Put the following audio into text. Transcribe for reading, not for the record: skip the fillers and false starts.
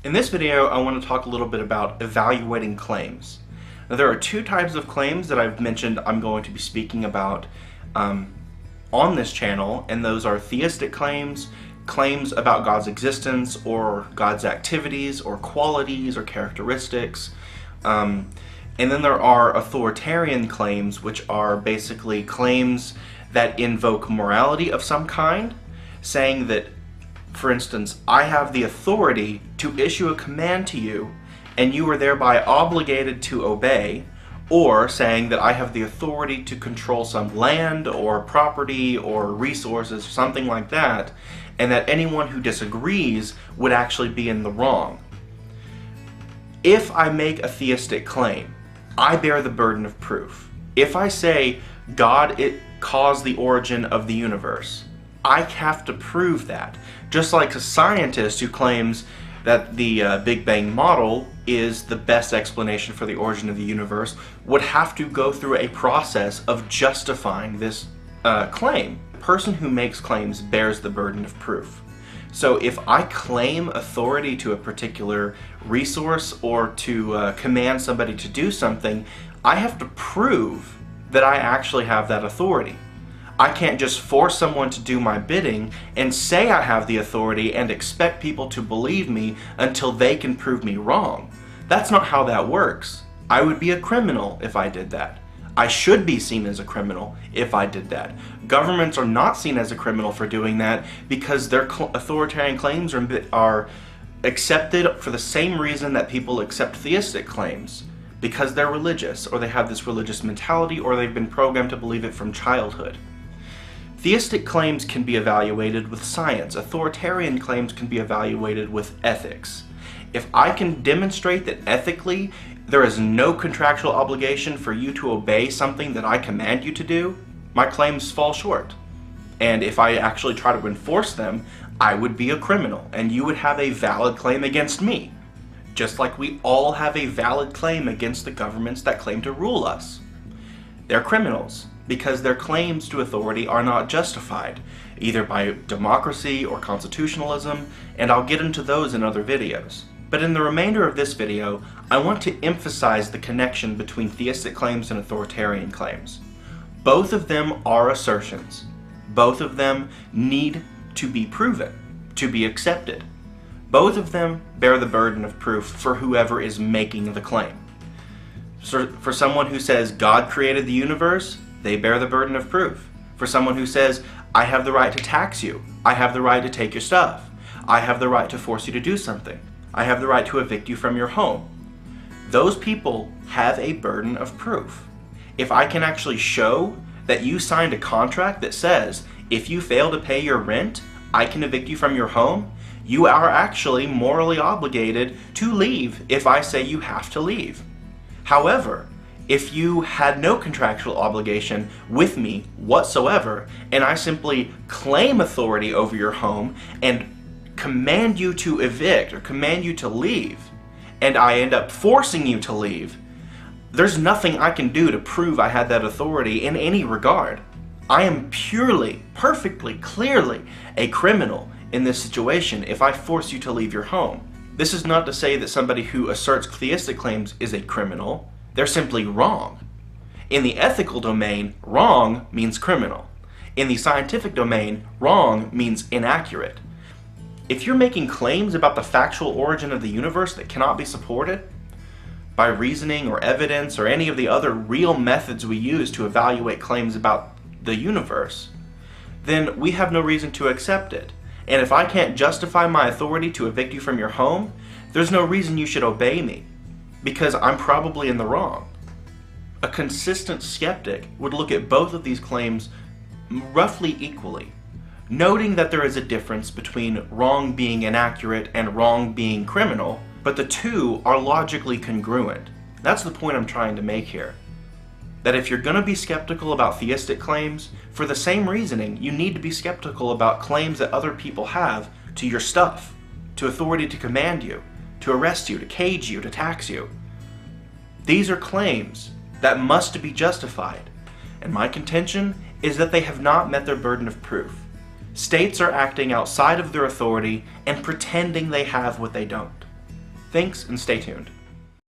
In this video, I want to talk a little bit about evaluating claims. Now, there are two types of claims that I've mentioned I'm going to be speaking about on this channel, and those are theistic claims, claims about God's existence or God's activities or qualities or characteristics. And then there are authoritarian claims, which are basically claims that invoke morality of some kind, saying that, for instance, I have the authority to issue a command to you, and you are thereby obligated to obey, or saying that I have the authority to control some land or property or resources, something like that, and that anyone who disagrees would actually be in the wrong. If I make a theistic claim, I bear the burden of proof. If I say God caused the origin of the universe, I have to prove that. Just like a scientist who claims that the Big Bang model is the best explanation for the origin of the universe would have to go through a process of justifying this claim. The person who makes claims bears the burden of proof. So if I claim authority to a particular resource or to command somebody to do something, I have to prove that I actually have that authority. I can't just force someone to do my bidding and say I have the authority and expect people to believe me until they can prove me wrong. That's not how that works. I would be a criminal if I did that. I should be seen as a criminal if I did that. Governments are not seen as a criminal for doing that because their authoritarian claims are accepted for the same reason that people accept theistic claims. Because they're religious, or they have this religious mentality, or they've been programmed to believe it from childhood. Theistic claims can be evaluated with science. Authoritarian claims can be evaluated with ethics. If I can demonstrate that ethically there is no contractual obligation for you to obey something that I command you to do, my claims fall short. And if I actually try to enforce them, I would be a criminal, and you would have a valid claim against me. Just like we all have a valid claim against the governments that claim to rule us. They're criminals because their claims to authority are not justified, either by democracy or constitutionalism, and I'll get into those in other videos. But in the remainder of this video, I want to emphasize the connection between theistic claims and authoritarian claims. Both of them are assertions. Both of them need to be proven, to be accepted. Both of them bear the burden of proof for whoever is making the claim. So for someone who says God created the universe, they bear the burden of proof. For someone who says, I have the right to tax you, I have the right to take your stuff, I have the right to force you to do something, I have the right to evict you from your home, those people have a burden of proof. If I can actually show that you signed a contract that says, if you fail to pay your rent, I can evict you from your home, you are actually morally obligated to leave if I say you have to leave. However, if you had no contractual obligation with me whatsoever, and I simply claim authority over your home and command you to evict or command you to leave, and I end up forcing you to leave, there's nothing I can do to prove I had that authority in any regard. I am purely, perfectly, clearly a criminal in this situation if I force you to leave your home. This is not to say that somebody who asserts theistic claims is a criminal. They're simply wrong. In the ethical domain, wrong means criminal. In the scientific domain, wrong means inaccurate. If you're making claims about the factual origin of the universe that cannot be supported by reasoning or evidence or any of the other real methods we use to evaluate claims about the universe, then we have no reason to accept it. And if I can't justify my authority to evict you from your home, there's no reason you should obey me, because I'm probably in the wrong. A consistent skeptic would look at both of these claims roughly equally, noting that there is a difference between wrong being inaccurate and wrong being criminal, but the two are logically congruent. That's the point I'm trying to make here. That if you're going to be skeptical about theistic claims, for the same reasoning, you need to be skeptical about claims that other people have to your stuff, to authority to command you, to arrest you, to cage you, to tax you. These are claims that must be justified, and my contention is that they have not met their burden of proof. States are acting outside of their authority and pretending they have what they don't. Thanks, and stay tuned.